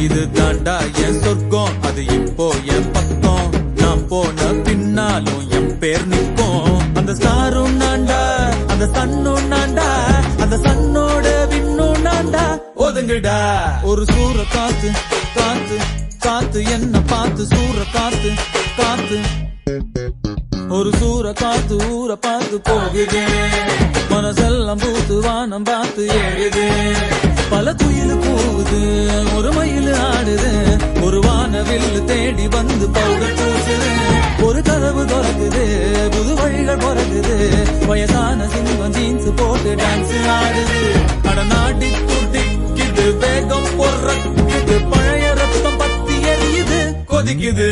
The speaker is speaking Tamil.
இது தாண்டா என் சொர்க்கம், அது இப்போ என் பக்கம். நான் போன பின்னாலும் என் பேர் நிற்கும். அந்த ஸ்டாரும் நான்டா, அந்த சன்னும் நான்டா, அந்த சன்னோட விண்ணும் நான்டா. ஒதுங்குடா ஒரு சூற காத்து காத்து காத்து, என்ன பார்த்து சூற காத்து காத்து. ஒரு சூற காத்து ஊற பார்த்து போகுது, மனசெல்லாம் பூத்து வானம் பார்த்து ஏறுது. பல குயில் கூவுது, ஒரு மயில் ஆடுது, ஒரு வானவில் தேடி வந்து பவுடர் பூசுது. ஒரு கதவு திறக்குது, புது வழிகள் பிறகுது. வயசான சிங்கம் ஜீன்ஸ் போட்டு டான்ஸ் ஆடுது. அட நாடி துடிக்குது, வேகம் பொறக்குது, பழைய ரத்தம் பத்தி எரியுது, கொதிக்குது.